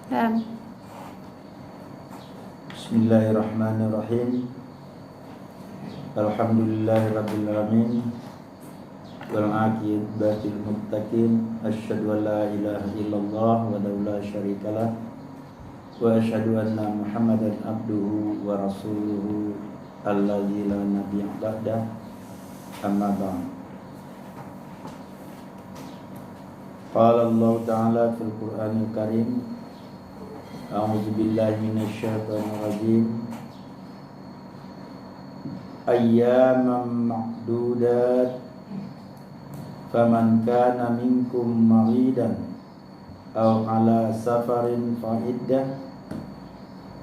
Dan Bismillahirrahmanirrahim. Alhamdulillahirabbil alamin. Wal aqibatul muttaqin. Asyhadu an la ilaha illallah wa la syarikalah. Wa asyhadu anna Muhammadan abduhu wa rasuluhu allazi la nabiyya ba'da. Amma ba'd. Qala Allah Ta'ala fil Qur'anil Karim. A'udzu billahi minasyaitonir rajim. Ayyaman ma'dudat. Faman kana minkum maridan aw ala safarin fa iddah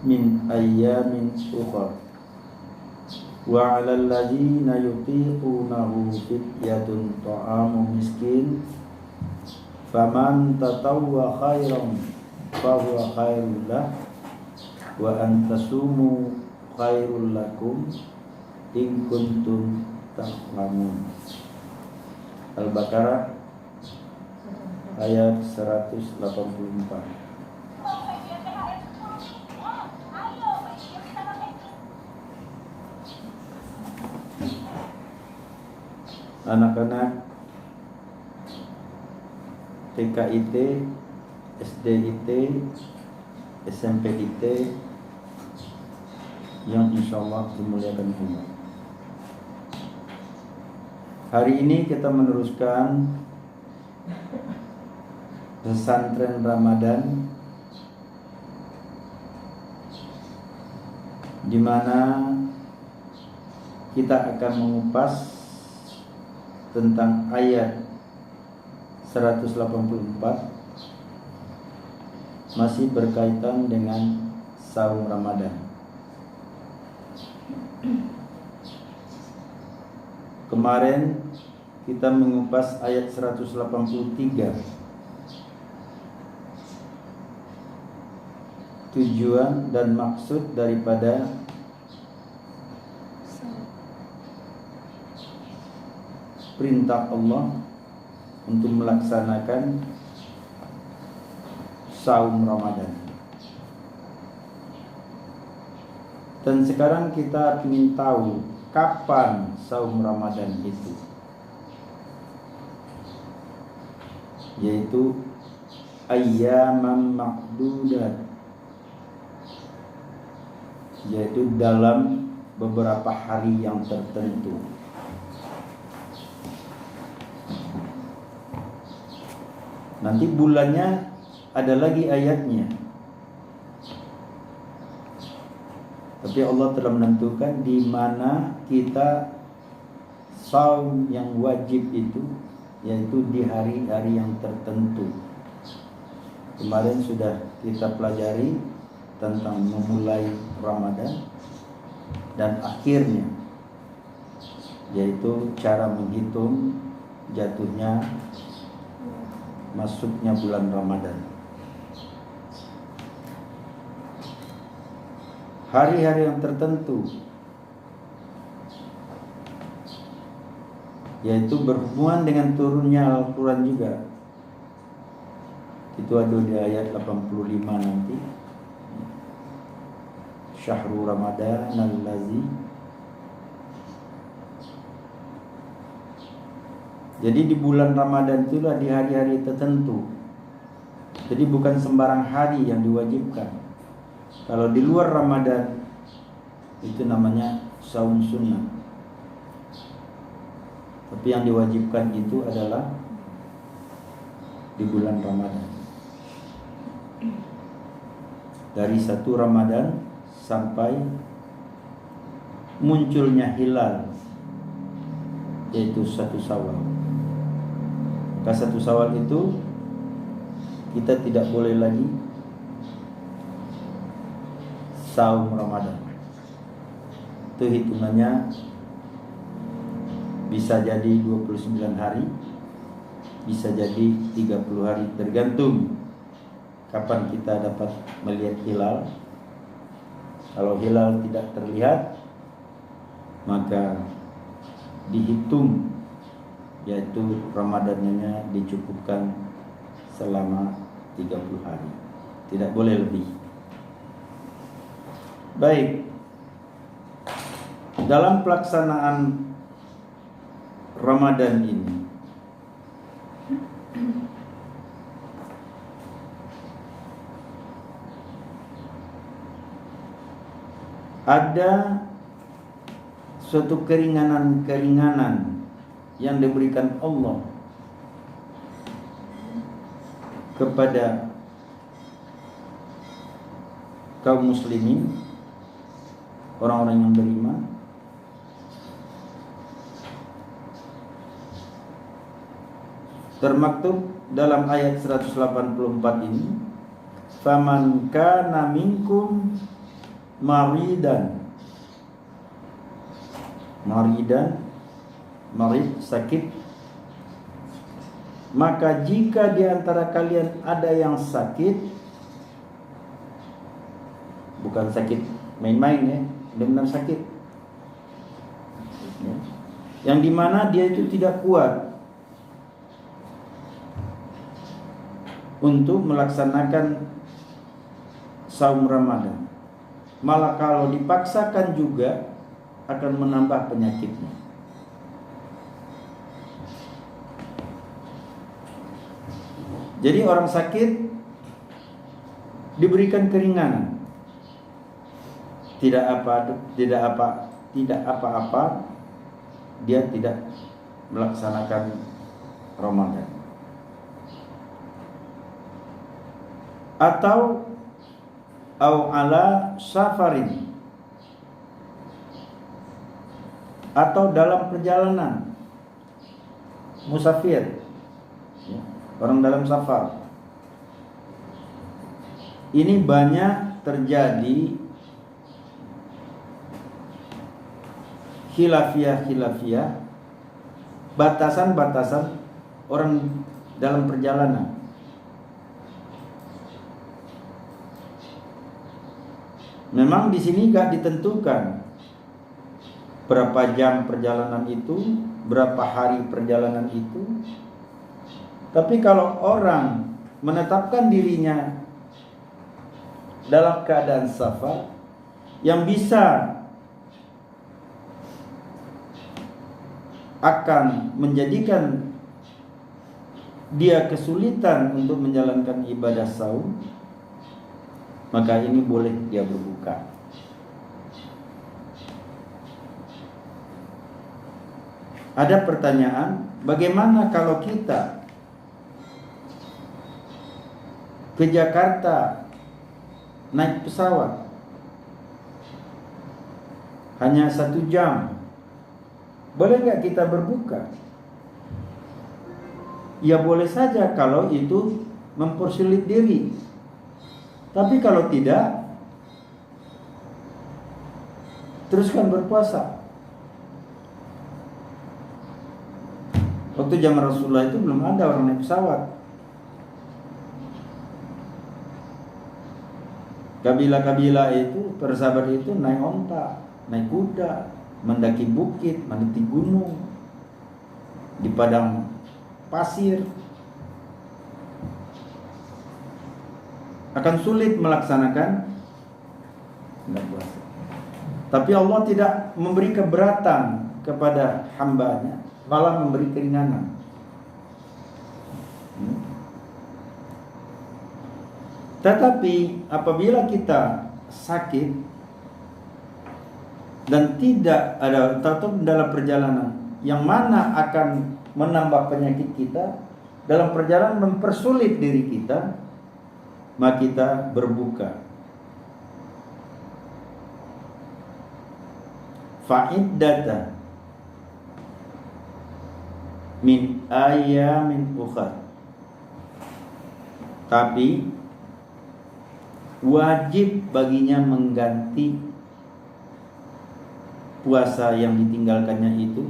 min ayyamin ukhra. Wa 'alal ladzina yutiqunahu fidyatun ta'amu miskin. Faman tatawwa khairan fahuwa khairul lah wa antasumu khairul lakum in kuntum ta'lamun. Al-Baqarah ayat 184. Anak-anak TKIT, SDIT, SMPIT yang insyaallah dimuliakan Allah. Hari ini kita meneruskan pesantren Ramadan, di mana kita akan mengupas tentang ayat 184, masih berkaitan dengan saum Ramadan. Kemarin kita mengupas ayat 183, tujuan dan maksud daripada perintah Allah untuk melaksanakan saum Ramadan. Dan sekarang kita ingin tahu kapan saum Ramadan itu, yaitu ayyaman ma'dudat, yaitu dalam beberapa hari yang tertentu. Nanti bulannya ada lagi ayatnya, tapi Allah telah menentukan di mana kita saum yang wajib itu, yaitu di hari-hari yang tertentu. Kemarin sudah kita pelajari tentang memulai Ramadan dan akhirnya, yaitu cara menghitung jatuhnya masuknya bulan Ramadan. Hari-hari yang tertentu, yaitu berhubungan dengan turunnya Al-Quran juga. Itu ada di ayat 85 nanti. Syahrul Ramadan allazi. Jadi di bulan Ramadan itulah di hari-hari tertentu. Jadi bukan sembarang hari yang diwajibkan. Kalau di luar Ramadan itu namanya saum sunnah. Tapi yang diwajibkan itu adalah di bulan Ramadan. Dari 1 Ramadan sampai munculnya hilal, yaitu 1 Syawal. Maka 1 Syawal itu kita tidak boleh lagi saum Ramadan. Itu hitungannya bisa jadi 29 hari, bisa jadi 30 hari, tergantung kapan kita dapat melihat hilal. Kalau hilal tidak terlihat, maka dihitung, yaitu Ramadannya dicukupkan selama 30 hari. tidak boleh lebih. Baik, dalam pelaksanaan Ramadan ini ada suatu keringanan-keringanan yang diberikan Allah kepada kaum muslimin, orang-orang yang beriman, termaktub dalam ayat 184 ini, faman kana minkum maridan, marid sakit, maka jika di antara kalian ada yang sakit, bukan sakit main-main ya, benar-benar sakit ya, yang dimana dia itu tidak kuat untuk melaksanakan saum Ramadan, malah kalau dipaksakan juga akan menambah penyakitnya. Jadi orang sakit diberikan keringanan, tidak apa-apa, dia tidak melaksanakan Ramadan. Atau ala safarin, atau dalam perjalanan, musafir ya, orang dalam safar. Ini banyak terjadi khilafiyah, batasan-batasan orang dalam perjalanan. Memang di sini gak ditentukan berapa jam perjalanan itu, berapa hari perjalanan itu. Tapi kalau orang menetapkan dirinya dalam keadaan safar yang bisa akan menjadikan dia kesulitan untuk menjalankan ibadah saum, maka ini boleh dia berbuka. Ada pertanyaan, bagaimana kalau kita ke Jakarta naik pesawat hanya 1 jam, boleh nggak kita berbuka? Ya boleh saja kalau itu mempersulit diri. Tapi kalau tidak, teruskan berpuasa. Waktu zaman Rasulullah itu belum ada orang naik pesawat. Kabilah-kabilah itu, persahabat itu naik onta, naik kuda, mendaki bukit, mendaki gunung, di padang pasir. Akan sulit melaksanakan puasa. Tapi Allah tidak memberi keberatan kepada hambanya, malah memberi keringanan. Tetapi apabila kita sakit dan tidak ada atau dalam perjalanan yang mana akan menambah penyakit kita, dalam perjalanan mempersulit diri kita, maka kita berbuka. Fa'iddata min ayamin ukhar. Tapi wajib baginya mengganti puasa yang ditinggalkannya itu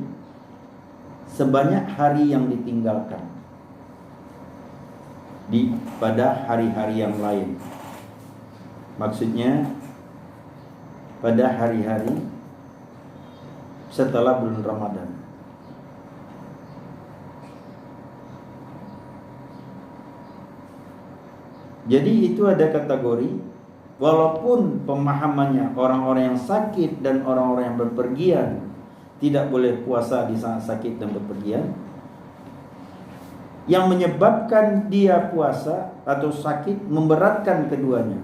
sebanyak hari yang ditinggalkan pada hari-hari yang lain. Maksudnya pada hari-hari setelah bulan Ramadan. Jadi itu ada kategori, walaupun pemahamannya orang-orang yang sakit dan orang-orang yang berpergian tidak boleh puasa di saat sakit dan berpergian, yang menyebabkan dia puasa atau sakit memberatkan keduanya,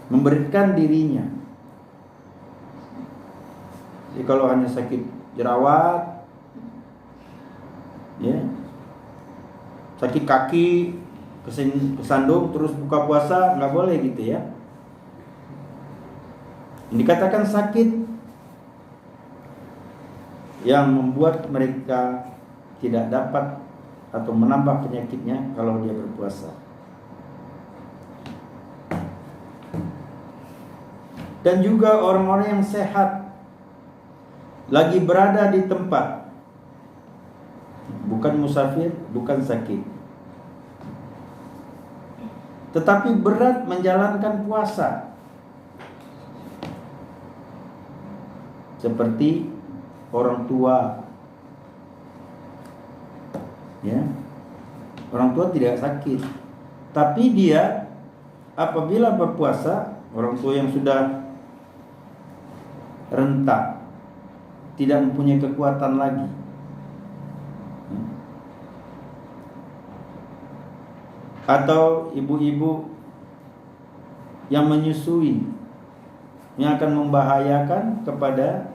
memberatkan dirinya. Jadi kalau hanya sakit jerawat, ya, sakit kaki, kesandung terus buka puasa, nggak boleh gitu ya. Ini dikatakan sakit yang membuat mereka tidak dapat atau menambah penyakitnya kalau dia berpuasa. Dan juga orang-orang yang sehat lagi berada di tempat, bukan musafir, bukan sakit, tetapi berat menjalankan puasa, seperti orang tua, ya, orang tua tidak sakit, tapi dia apabila berpuasa, orang tua yang sudah renta, tidak mempunyai kekuatan lagi, atau ibu-ibu yang menyusui, yang akan membahayakan kepada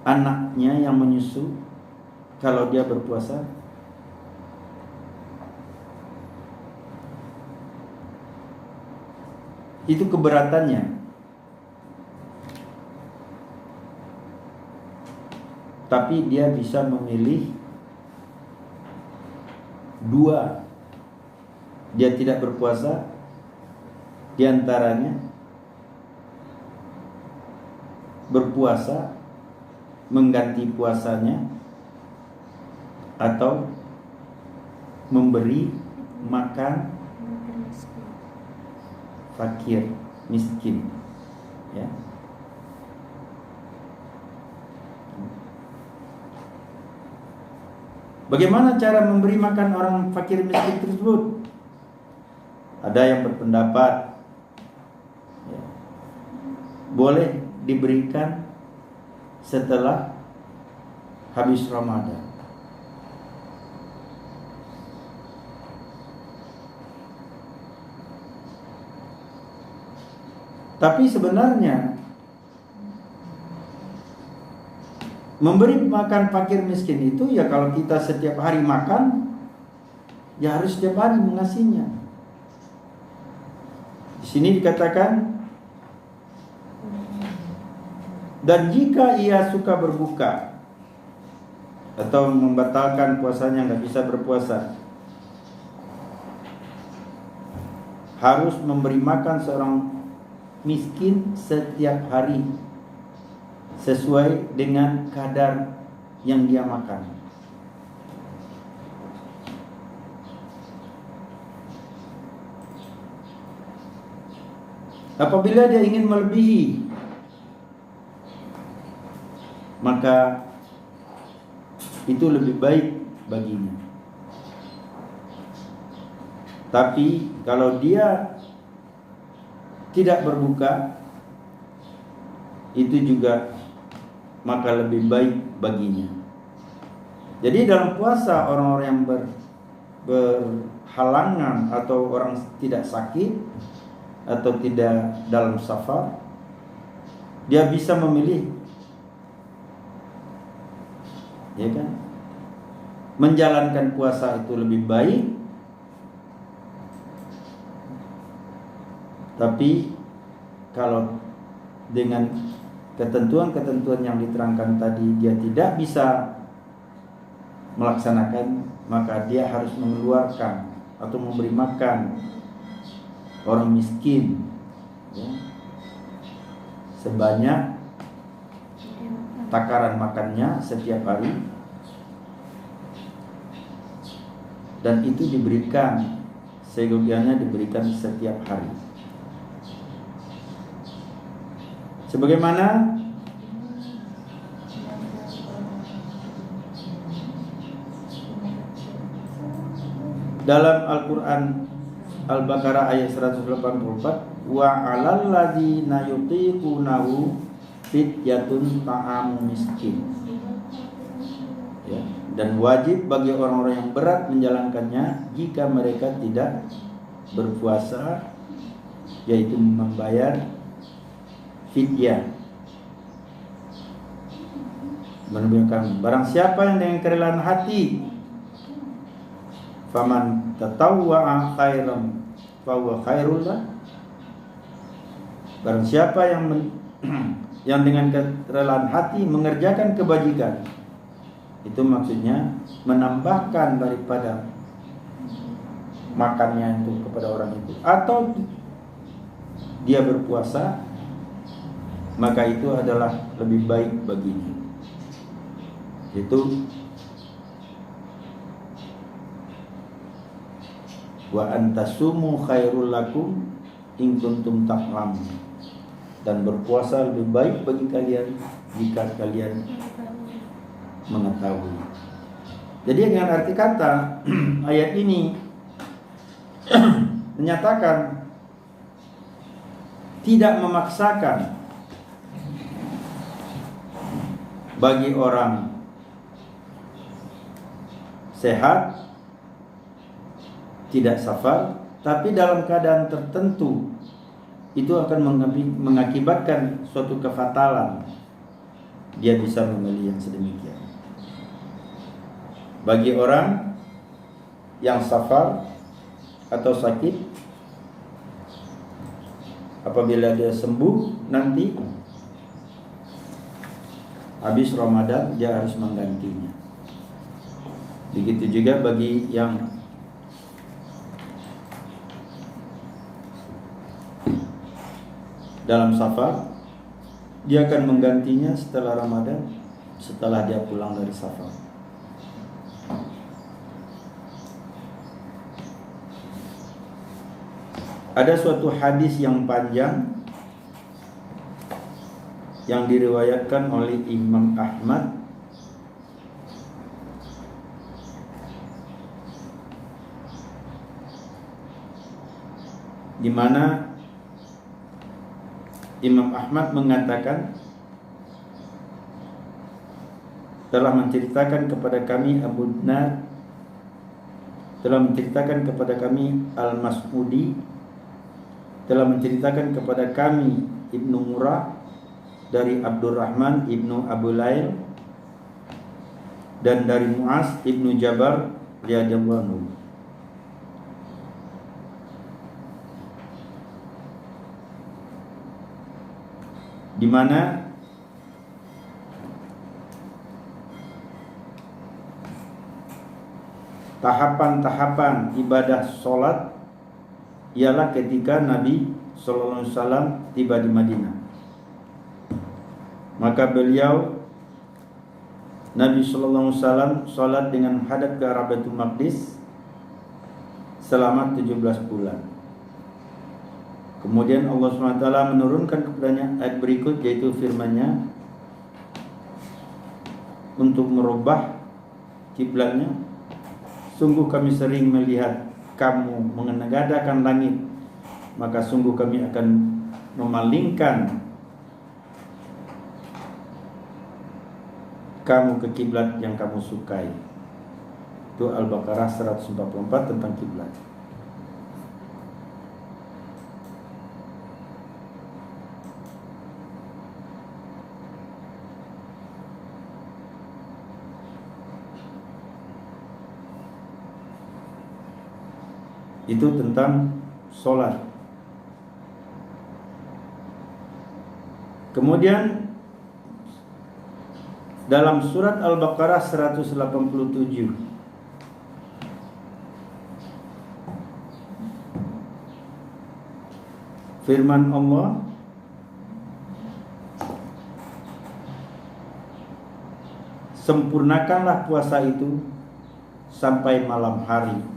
anaknya yang menyusu kalau dia berpuasa, itu keberatannya. Tapi dia bisa memilih dua, dia tidak berpuasa, diantaranya berpuasa mengganti puasanya, atau memberi makan fakir miskin, ya. Bagaimana cara memberi makan orang fakir miskin tersebut? Ada yang berpendapat, ya, boleh diberikan setelah habis Ramadan. Tapi sebenarnya memberi makan fakir miskin itu ya kalau kita setiap hari makan, ya harus setiap hari mengasihnya. Di sini dikatakan, dan jika ia suka berbuka atau membatalkan puasanya, nggak bisa berpuasa, harus memberi makan seorang miskin setiap hari sesuai dengan kadar yang dia makan. Apabila dia ingin melebihi, maka itu lebih baik baginya. Tapi kalau dia tidak berbuka, itu juga maka lebih baik baginya. Jadi dalam puasa, orang-orang yang berhalangan atau orang tidak sakit atau tidak dalam safar, dia bisa memilih, ya kan, menjalankan puasa itu lebih baik. Tapi kalau dengan ketentuan-ketentuan yang diterangkan tadi dia tidak bisa melaksanakan, maka dia harus mengeluarkan atau memberi makan orang miskin, ya, sebanyak takaran makannya setiap hari, dan itu diberikan seyogianya, diberikan setiap hari. Sebagaimana dalam Al-Quran Al-Baqarah ayat 184, wa 'alal ladzina yutiqunahu fidyatun ta'amu miskin. Ya, dan wajib bagi orang-orang yang berat menjalankannya jika mereka tidak berpuasa, yaitu membayar fidyah. Menunjukkan barang siapa yang dengan kerelaan hati, faman tatawwa'a khairan fahuwa khairul lah. Barang siapa yang dengan kerelaan hati mengerjakan kebajikan, itu maksudnya menambahkan daripada makannya itu kepada orang itu, atau dia berpuasa, maka itu adalah lebih baik baginya. Itu wa antasumu khairul lakum in kuntum ta'lamun, dan berpuasa lebih baik bagi kalian jika kalian mengetahui. Jadi dengan arti kata ayat ini menyatakan tidak memaksakan bagi orang sehat, tidak safar, tapi dalam keadaan tertentu itu akan mengakibatkan suatu kefatalan, dia bisa memilih yang sedemikian. Bagi orang yang safar atau sakit, apabila dia sembuh nanti habis Ramadan dia harus menggantinya. Begitu juga bagi yang dalam safar, dia akan menggantinya setelah Ramadan, setelah dia pulang dari safar. Ada suatu hadis yang panjang yang diriwayatkan oleh Imam Ahmad di mana Imam Ahmad mengatakan, telah menceritakan kepada kami Abu Nar, telah menceritakan kepada kami Al-Mas'udi, telah menceritakan kepada kami Ibnu Murrah dari Abdurrahman Ibnu Abu Lail, dan dari Mu'az Ibnu Jabar radhiyallahu anhu, di mana tahapan-tahapan ibadah sholat ialah ketika Nabi sallallahu alaihi wasallam tiba di Madinah. Maka beliau Nabi sallallahu alaihi wasallam sholat dengan hadap ke arah Baitul Maqdis selama 17 bulan. Kemudian Allah SWT menurunkan kepadanya ayat berikut, yaitu firman-Nya untuk merubah kiblatnya. Sungguh kami sering melihat kamu mengadahkan langit, maka sungguh kami akan memalingkan kamu ke kiblat yang kamu sukai. Itu Al-Baqarah 144 tentang kiblat. Itu tentang sholat. Kemudian dalam surat Al-Baqarah 187, firman Allah, sempurnakanlah puasa itu sampai malam hari.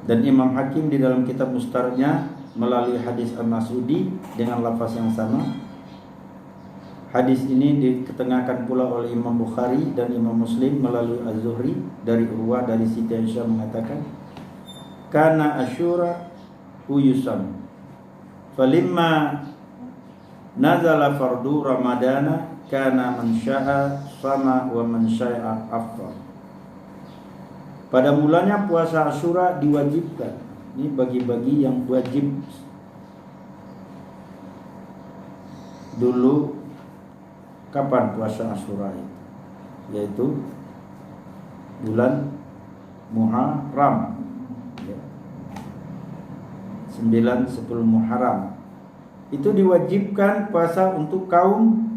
Dan Imam Hakim di dalam kitab Mustarnya melalui hadis Al-Mas'udi dengan lafaz yang sama Hadis ini diketengahkan pula oleh Imam Bukhari dan Imam Muslim melalui Az-Zuhri dari Urwah dari Siti Aisyah mengatakan, kana Asyura uyusam falimma nazala fardu ramadana kana man syaa sama wa man syaa afṭar. Pada mulanya puasa Asyura diwajibkan. Ini bagi-bagi yang wajib. Dulu kapan puasa Asyura itu? Yaitu bulan Muharram, 9-10 Muharram. Itu diwajibkan puasa untuk kaum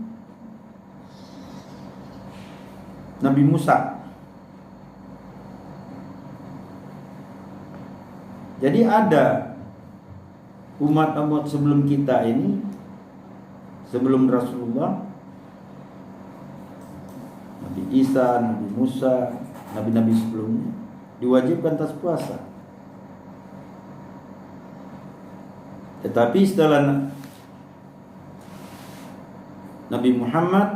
Nabi Musa. Jadi ada umat-umat sebelum kita ini, sebelum Rasulullah, Nabi Isa, Nabi Musa, nabi-nabi sebelumnya diwajibkan atas puasa. Tetapi setelah Nabi Muhammad,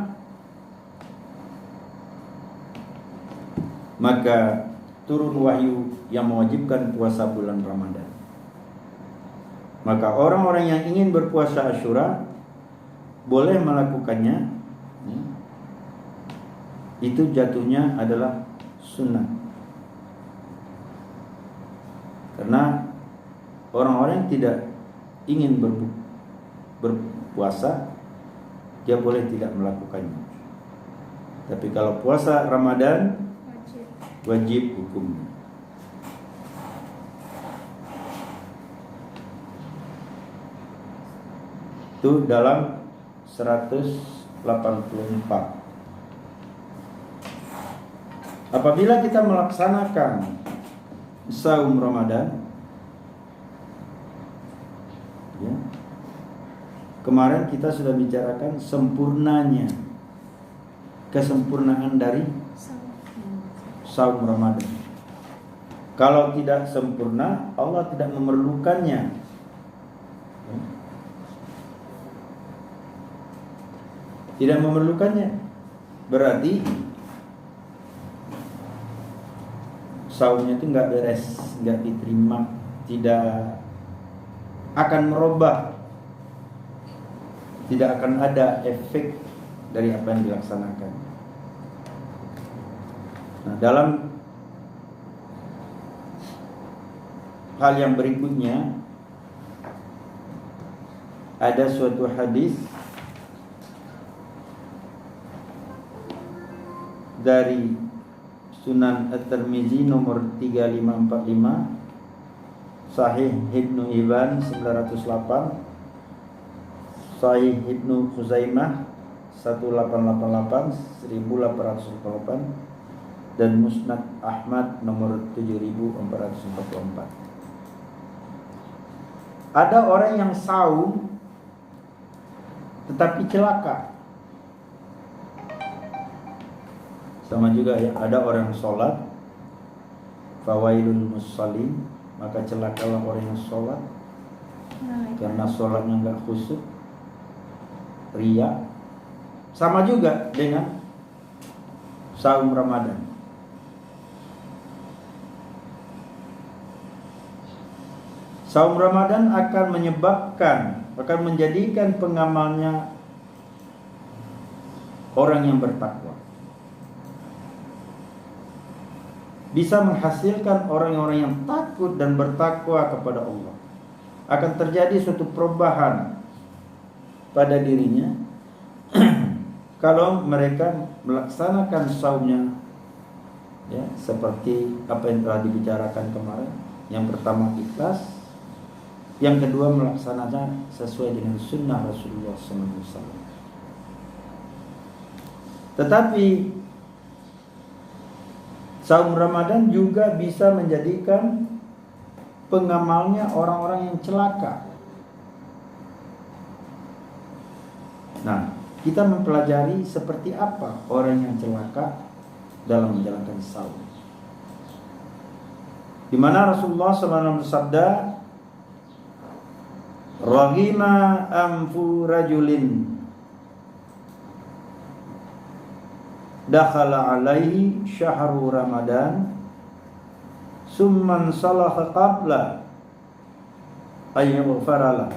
maka turun wahyu yang mewajibkan puasa bulan Ramadan. Maka orang-orang yang ingin berpuasa Asyura boleh melakukannya. Itu jatuhnya adalah sunnah. Karena orang-orang yang tidak ingin berpuasa, dia boleh tidak melakukannya. Tapi kalau puasa Ramadan wajib hukumnya. Itu dalam 184. Apabila kita melaksanakan saum Ramadan, ya, kemarin kita sudah bicarakan sempurnanya, kesempurnaan dari saum Ramadan. Kalau tidak sempurna, Allah tidak memerlukannya. Tidak memerlukannya, berarti saumnya itu nggak beres, nggak diterima, tidak akan merubah, tidak akan ada efek dari apa yang dilaksanakan. Nah, dalam hal yang berikutnya ada suatu hadis dari Sunan At-Tirmizi nomor 3545, Sahih Ibnu Hibban 908, Sahih Ibnu Khuzaimah 1888 1888 dan Musnad Ahmad nomor 7444. Ada orang yang saum tetapi celaka. Sama juga ya, ada orang sholat, fawailul musallin, maka celakalah orang yang sholat karena sholatnya enggak khusyuk, riya. Sama juga dengan saum Ramadan. Saum Ramadan akan menjadikan pengamalnya orang yang bertakwa. Bisa menghasilkan orang-orang yang takut dan bertakwa kepada Allah. Akan terjadi suatu perubahan pada dirinya kalau mereka melaksanakan saumnya, ya, seperti apa yang telah dibicarakan kemarin. Yang pertama ikhlas, yang kedua melaksanakan sesuai dengan sunnah Rasulullah SAW. Tetapi saum Ramadan juga bisa menjadikan pengamalnya orang-orang yang celaka. Nah, kita mempelajari seperti apa orang yang celaka dalam menjalankan saum. Di mana Rasulullah SAW bersabda, "Raghima anfu rajulin dakhala alaihi syahru Ramadan summan salaha qabla ayyughfaralah.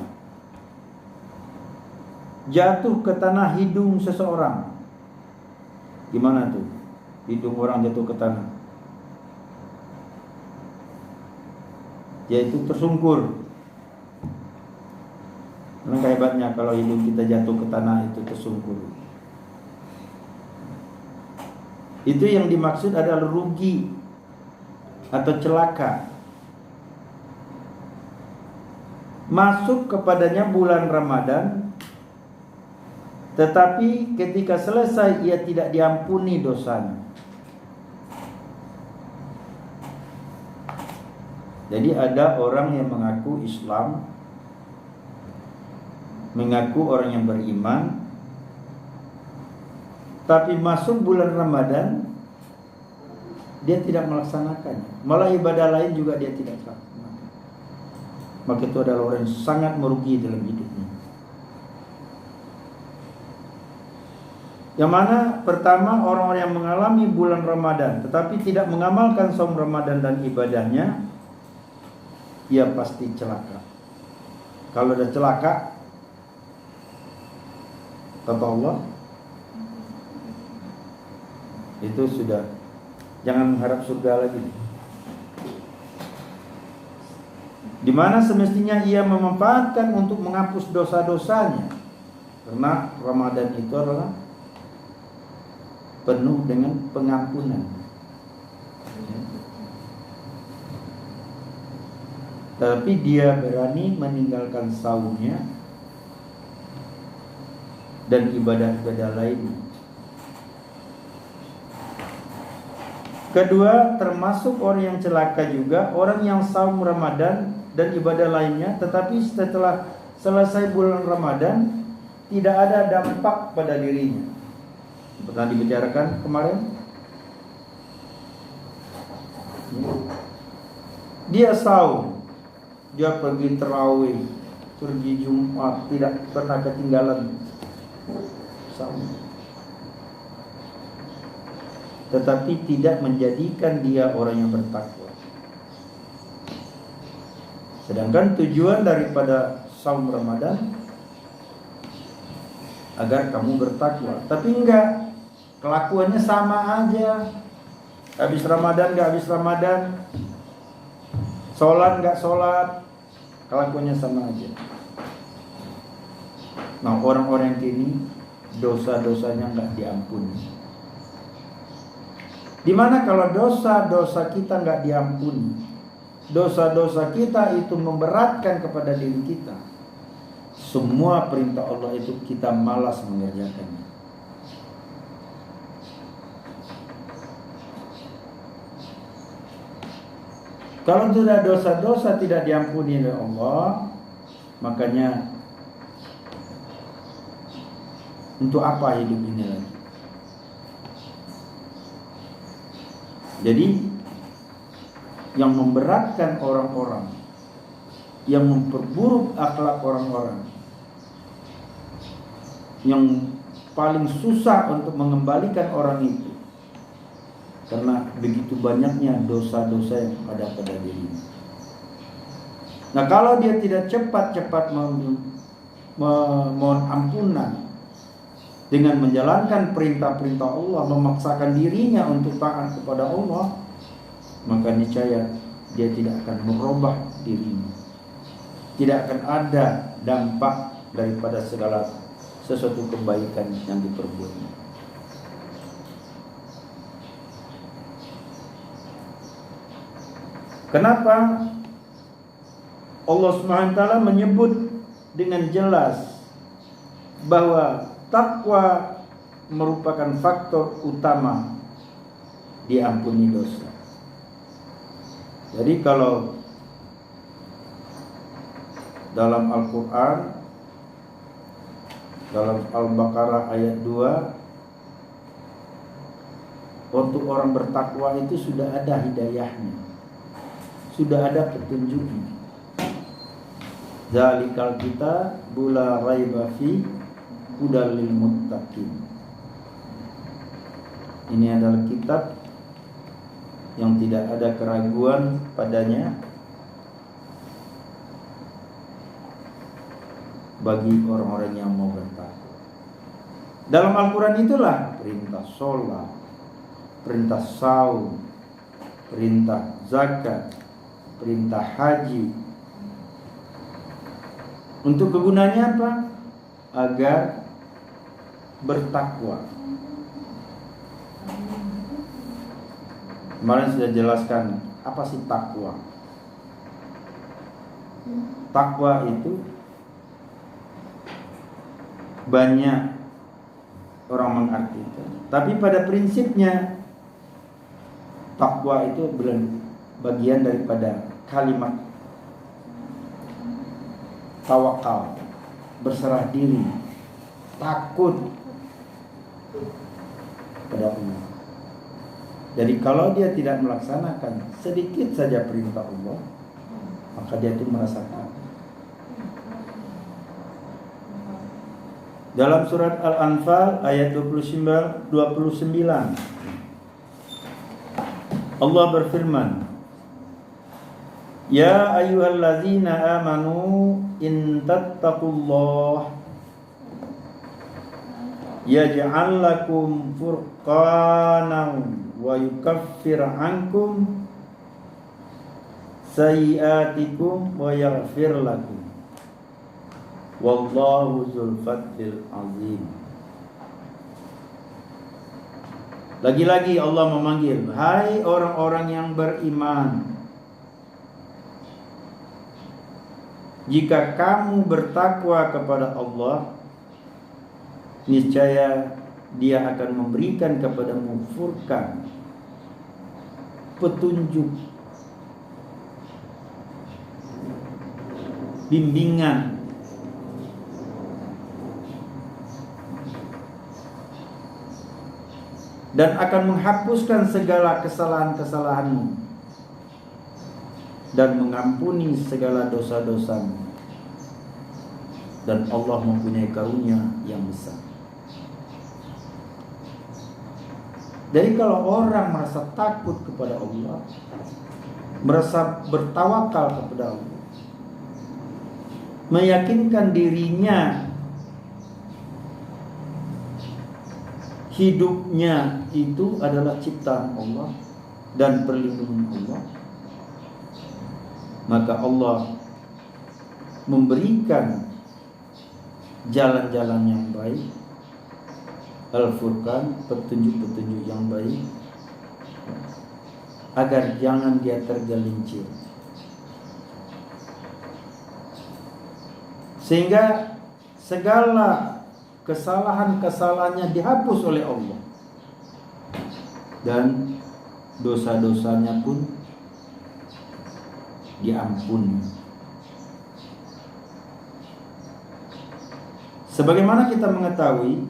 Jatuh ke tanah hidung seseorang. Gimana tuh? Hidung orang jatuh ke tanah, yaitu tersungkur. Alangkah hebatnya kalau hidung kita jatuh ke tanah itu tersungkur. Itu yang dimaksud adalah rugi atau celaka. Masuk kepadanya bulan Ramadan, tetapi ketika selesai ia tidak diampuni dosanya. Jadi ada orang yang mengaku Islam, mengaku orang yang beriman, tapi masuk bulan Ramadan dia tidak melaksanakannya, malah ibadah lain juga dia tidak laksanakan. Maka itu adalah orang yang sangat merugi dalam hidupnya. Yang mana pertama, orang-orang yang mengalami bulan Ramadan tetapi tidak mengamalkan saum Ramadan dan ibadahnya, ia pasti celaka. Kalau ada celaka, kata Allah, itu sudah jangan mengharap surga lagi. Di mana semestinya ia memanfaatkan untuk menghapus dosa-dosanya, karena Ramadan itu adalah penuh dengan pengampunan. Tapi dia berani meninggalkan saumnya dan ibadah-ibadah lainnya. Kedua, termasuk orang yang celaka juga orang yang saum Ramadan dan ibadah lainnya, tetapi setelah selesai bulan Ramadan tidak ada dampak pada dirinya. Pernah dibicarakan kemarin. Dia saum, dia pergi tarawih, pergi Jumat, tidak pernah ketinggalan saum, tetapi tidak menjadikan dia orang yang bertakwa. Sedangkan tujuan daripada saum Ramadan agar kamu bertakwa, tapi enggak, kelakuannya sama aja. Habis Ramadan enggak habis Ramadan, sholat enggak sholat, kelakuannya sama aja. Nah, orang-orang ini dosa-dosanya enggak diampuni. Dimana kalau dosa-dosa kita enggak diampuni, dosa-dosa kita itu memberatkan kepada diri kita, semua perintah Allah itu kita malas mengerjakannya. Kalau sudah dosa-dosa tidak diampuni oleh Allah, makanya untuk apa hidup ini lagi? Jadi yang memberatkan orang-orang, yang memperburuk akhlak orang-orang, yang paling susah untuk mengembalikan orang itu, karena begitu banyaknya dosa-dosa yang ada pada dirinya. Nah, kalau dia tidak cepat-cepat mohon ampunan dengan menjalankan perintah-perintah Allah, memaksakan dirinya untuk taat kepada Allah, maka niscaya dia tidak akan merubah dirinya. Tidak akan ada dampak daripada segala sesuatu kebaikan yang diperbuatnya. Kenapa Allah SWT menyebut dengan jelas bahwa takwa merupakan faktor utama diampuni dosa? Jadi kalau dalam Al-Quran, dalam Al-Baqarah ayat 2, untuk orang bertakwa itu sudah ada hidayahnya, sudah ada petunjuknya. Zalikal kitabu la raiba fi hudal lil muttaqin. Ini adalah kitab yang tidak ada keraguan padanya bagi orang-orang yang mau bertakwa. Dalam Al-Quran itulah perintah sholat, perintah saum, perintah zakat, perintah haji. Untuk kegunaannya apa? Agar bertakwa. Kemarin sudah jelaskan apa sih takwa. Takwa itu banyak orang mengartikan, tapi pada prinsipnya takwa itu bagian daripada kalimat tawakal, berserah diri, takut pada Allah. Jadi kalau dia tidak melaksanakan sedikit saja perintah Allah, maka dia itu merasa takut. Dalam surat Al-Anfal ayat 29, Allah berfirman, Ya ayyuhallazina amanu in tattaqullah yaj'al lakum furqanan wa yukaffir ankum sayyiatikum wa yaghfir lakum wallahu dzul fadlil azim. Lagi-lagi Allah memanggil, hai orang-orang yang beriman, jika kamu bertakwa kepada Allah, niscaya Dia akan memberikan kepadamu furqan, petunjuk, bimbingan, dan akan menghapuskan segala kesalahan-kesalahanmu dan mengampuni segala dosa-dosamu. Dan Allah mempunyai karunia yang besar. Jadi kalau orang merasa takut kepada Allah, merasa bertawakal kepada Allah, meyakinkan dirinya hidupnya itu adalah ciptaan Allah dan perlindungan Allah, maka Allah memberikan jalan-jalan yang baik, Al-Furqan, petunjuk-petunjuk yang baik, agar jangan dia tergelincir, sehingga segala kesalahan-kesalahannya dihapus oleh Allah dan dosa-dosanya pun diampuni. Sebagaimana kita mengetahui,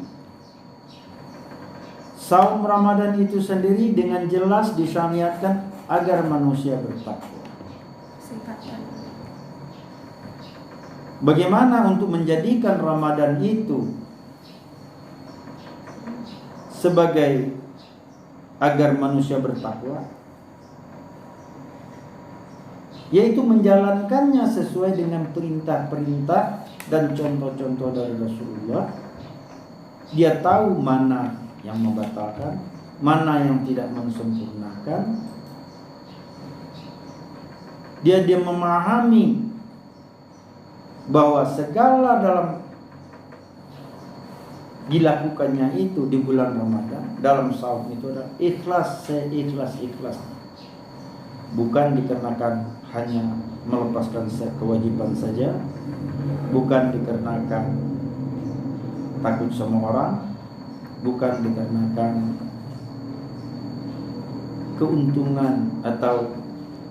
saum Ramadan itu sendiri dengan jelas disyariatkan agar manusia bertakwa. Bagaimana untuk menjadikan Ramadan itu sebagai agar manusia bertakwa? Yaitu menjalankannya sesuai dengan perintah-perintah dan contoh-contoh dari Rasulullah. Dia tahu mana yang membatalkan, mana yang tidak mensempurnakan. Dia memahami bahwa segala dalam dilakukannya itu di bulan Ramadan, dalam saum itu adalah ikhlas, seikhlas-ikhlas. Bukan dikarenakan hanya melepaskan kewajiban saja, bukan dikarenakan takut sama orang, bukan dikarenakan keuntungan atau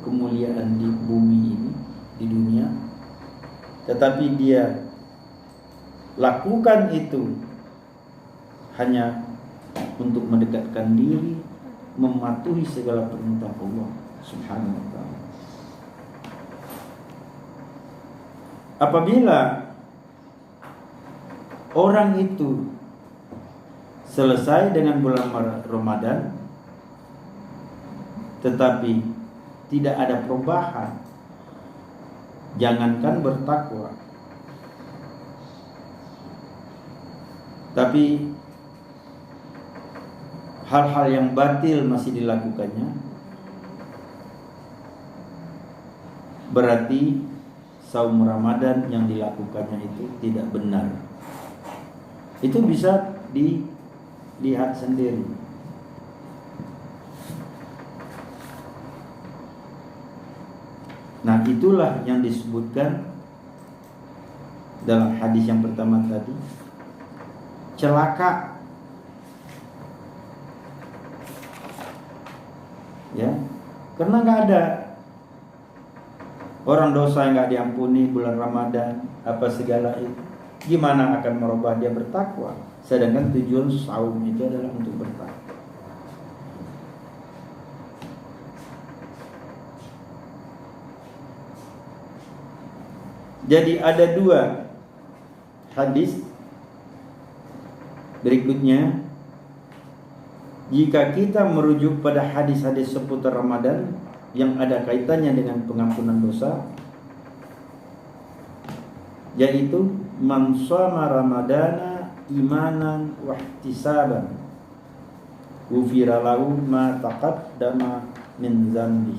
kemuliaan di bumi ini, di dunia, tetapi dia lakukan itu hanya untuk mendekatkan diri, mematuhi segala perintah Allah Subhanahu wa ta'ala. Apabila orang itu selesai dengan bulan Ramadan tetapi tidak ada perubahan, jangankan bertakwa, tapi hal-hal yang batil masih dilakukannya, berarti saum Ramadan yang dilakukannya itu tidak benar. Itu bisa dilihat sendiri. Nah, itulah yang disebutkan dalam hadis yang pertama tadi. Celaka, ya, karena nggak ada orang dosa yang nggak diampuni bulan Ramadan, apa segala itu. Gimana akan merubah dia bertakwa? Sedangkan tujuan saum itu adalah untuk bertakwa. Jadi ada dua hadis berikutnya. Jika kita merujuk pada hadis-hadis seputar Ramadan yang ada kaitannya dengan pengampunan dosa, yaitu man shoma ramadana imanan wa ihtisaban ghufira lahu ma taqaddama min dzambi.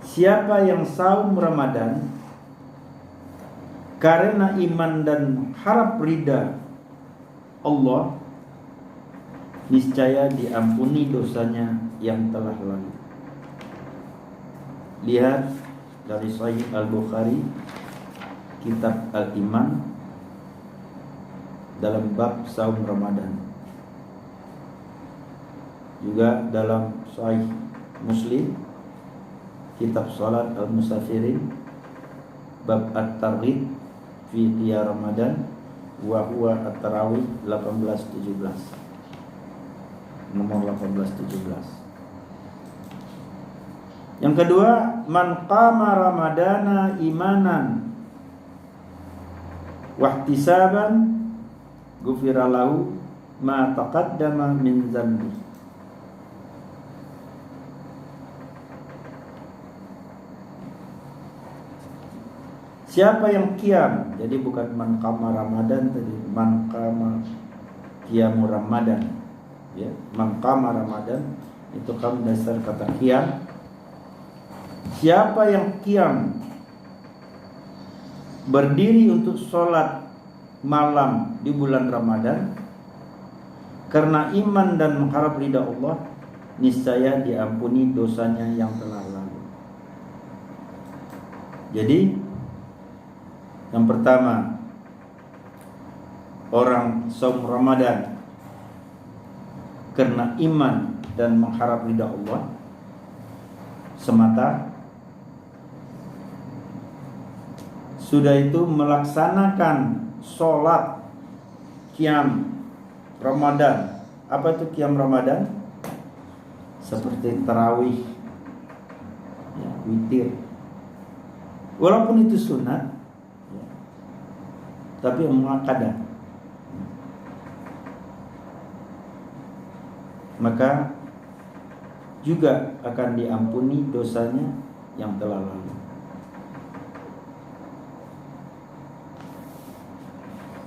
Siapa yang saum Ramadan karena iman dan harap ridha Allah, niscaya diampuni dosanya yang telah lalu. Lihat dari Sahih Al-Bukhari, Kitab Al-Iman, dalam bab saum Ramadan. Juga dalam Sahih Muslim, Kitab Salat Al-Musafirin, bab At-Targhib fi qiyam Ramadan wa huwa At-Tarawih 18-17. Nomor 18-17. Yang kedua, man qama ramadana imanan wa ihtisaban ghufira lahu ma taqaddama min dzambi. Siapa yang qiyam, jadi bukan man qama Ramadan tadi, man qama qiyamul Ramadan, ya, man qama Ramadan itu kan dasar kata qiyam. Siapa yang qiyam, berdiri untuk sholat malam di bulan Ramadan karena iman dan mengharap ridha Allah, niscaya diampuni dosanya yang telah lalu. Jadi yang pertama, orang saum Ramadan karena iman dan mengharap ridha Allah semata, sudah itu melaksanakan sholat qiyam Ramadan. Apa itu qiyam Ramadan? Seperti tarawih, ya, witir. Walaupun itu sunat, ya, tapi muakkadah, maka juga akan diampuni dosanya yang telah lalu.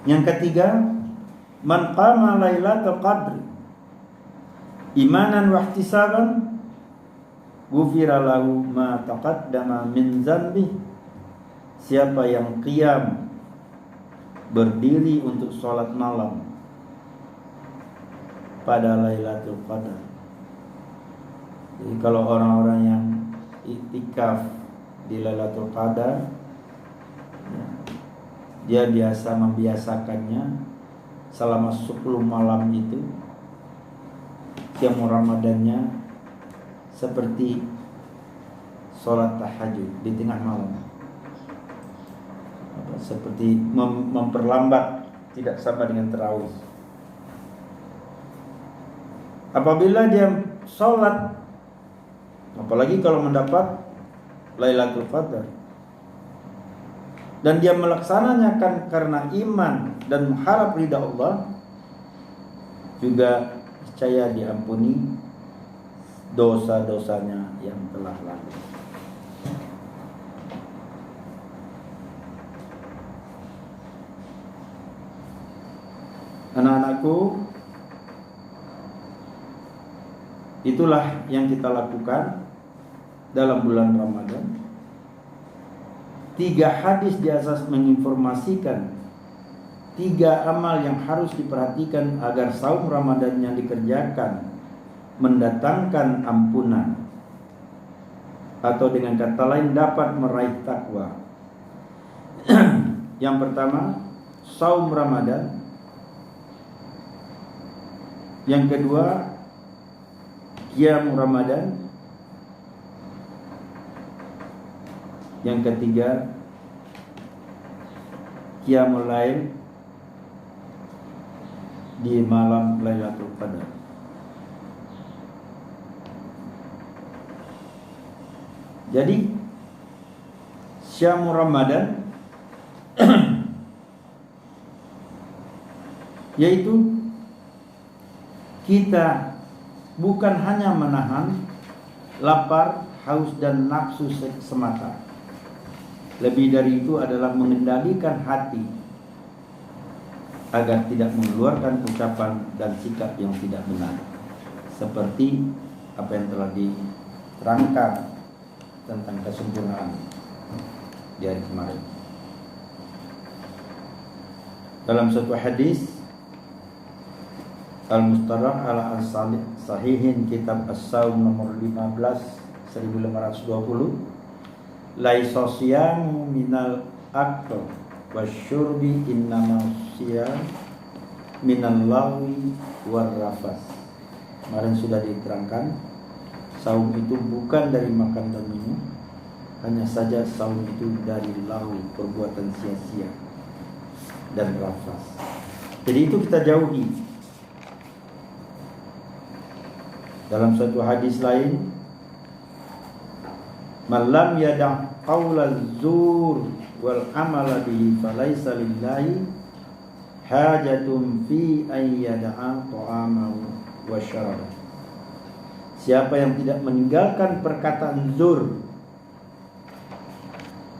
Yang ketiga, man qama lailatul qadri imanan wa ihtisaban ghufira lahu ma taqaddama min dzambi. Siapa yang qiyam, berdiri untuk sholat malam pada Lailatul Qadar. Jadi kalau orang-orang yang iktikaf di Lailatul Qadar, ya, dia biasa membiasakannya selama 10 malam itu qiyam Ramadannya seperti sholat tahajud di tengah malam, seperti memperlambat, tidak sama dengan tarawih. Apabila dia sholat, apalagi kalau mendapat Lailatul Qadar, dan dia melaksanakan karena iman dan mengharap ridha Allah, juga niscaya diampuni dosa-dosanya yang telah lalu. Anak-anakku, itulah yang kita lakukan dalam bulan Ramadan. 3 hadis di atas menginformasikan 3 amal yang harus diperhatikan agar saum Ramadan yang dikerjakan mendatangkan ampunan, atau dengan kata lain dapat meraih takwa. Yang pertama, saum Ramadan. Yang kedua, qiyam Ramadan. Yang ketiga, qiyamul lail di malam Lailatul Qadar. Jadi syam Ramadan yaitu kita bukan hanya menahan lapar, haus dan nafsu semata. Lebih dari itu adalah mengendalikan hati agar tidak mengeluarkan ucapan dan sikap yang tidak benar, seperti apa yang telah diterangkan tentang kesempurnaan di hari kemarin. Dalam satu hadis Al-Mustarah ala Sahihin kitab As-Saum nomor 15 1520, laisa siyamu minal akl wasyurbi innama siyam minal lawi warrafas. Kemarin sudah diterangkan, saum itu bukan dari makan dan minum, hanya saja saum itu dari lawi, perbuatan sia-sia dan rafas. Jadi itu kita jauhi. Dalam satu hadis lain, man lam yada' qaula zur wal amala bihi falaisa lillahi hajatun fi an yada'a ta'amahu wa syarabahu. Siapa yang tidak meninggalkan perkataan zur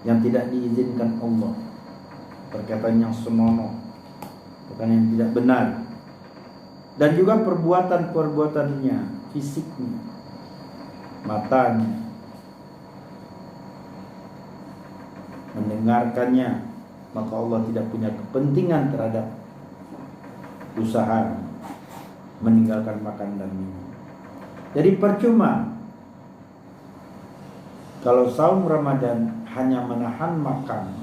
yang tidak diizinkan Allah, perkataan yang senonoh, perkataan yang tidak benar, dan juga perbuatan-perbuatannya, fisiknya, matanya, mendengarkannya, maka Allah tidak punya kepentingan terhadap usaha meninggalkan makan dan minum. Jadi percuma kalau saum Ramadan hanya menahan makan,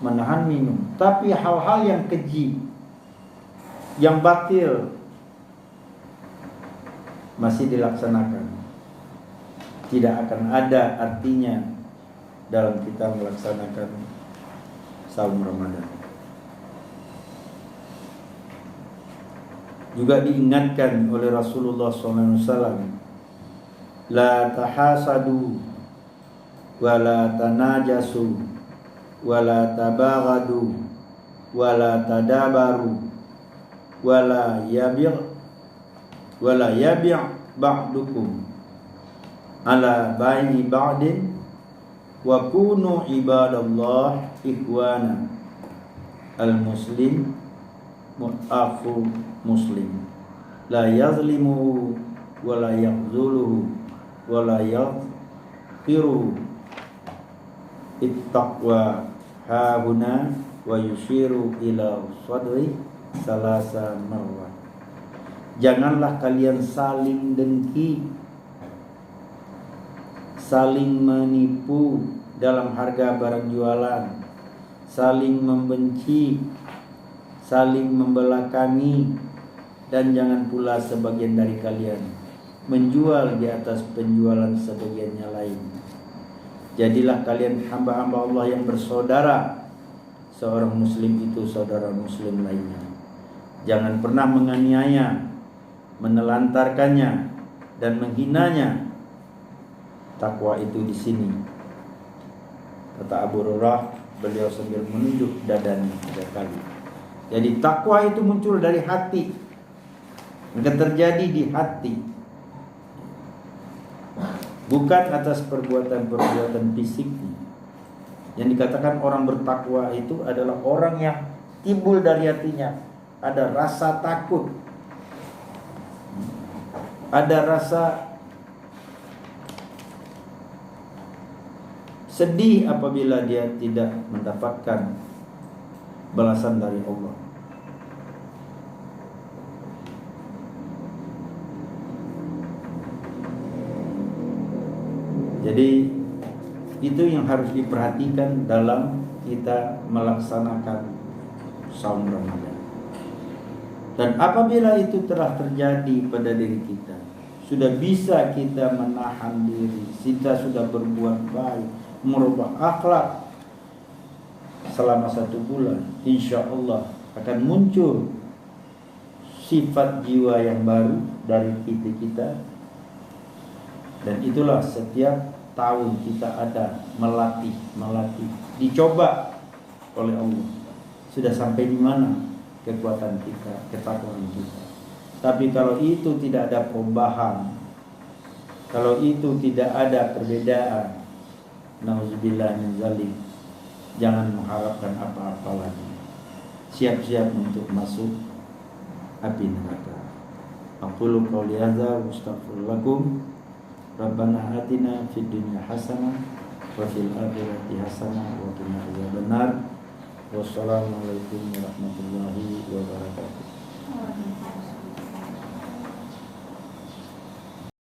menahan minum, tapi hal-hal yang keji, yang batil masih dilaksanakan, tidak akan ada artinya dalam kita melaksanakan saum Ramadan. Juga diingatkan oleh Rasulullah SAW, la tahasadu wa la tanajasu wa la tabaghadu wa la tadabaru wa la yabi' ba'dukum ala bai'i ba'din wa kunu ibadallah ikhwana. Al-muslim mu'afu muslim, la yazlimu wa la yakhzuluhu wa la yaghfiru. Ittaqwa hahuna wa yushiru ila sadri salasa marwah. Janganlah kalian saling dengki, saling menipu dalam harga barang jualan, saling membenci, saling membelakangi, dan jangan pula sebagian dari kalian menjual di atas penjualan sebagiannya lain. Jadilah kalian hamba-hamba Allah yang bersaudara, seorang muslim itu saudara muslim lainnya. Jangan pernah menganiaya, menelantarkannya dan menghinanya. Takwa itu di sini, kata Abu Hurairah, beliau sambil menunjuk dadanya 3 kali. Jadi takwa itu muncul dari hati. akan terjadi di hati, bukan atas perbuatan-perbuatan fisiknya. Yang dikatakan orang bertakwa itu adalah orang yang timbul dari hatinya ada rasa takut, ada rasa sedih apabila dia tidak mendapatkan balasan dari Allah. Jadi itu yang harus diperhatikan dalam kita melaksanakan saum Ramadan. Dan apabila itu telah terjadi pada diri kita, sudah bisa kita menahan diri, kita sudah berbuat baik, merubah akhlak selama 1 bulan, insya Allah akan muncul sifat jiwa yang baru dari kita. Dan itulah setiap tahun kita ada melatih, dicoba oleh Allah. Sudah sampai di mana kekuatan kita, ketakwaan kita. Tapi kalau itu tidak ada perubahan, kalau itu tidak ada perbedaan, nauzubillah min zalik, jangan mengharapkan apa-apa lagi. Siap-siap untuk masuk api neraka. Aqulu qouli hadza wa astaghfirullakum. Rabbana atina fid dunya hasanah wa fil akhirati hasanah wa qina adzabannar. Wassalamualaikum warahmatullahi wabarakatuh.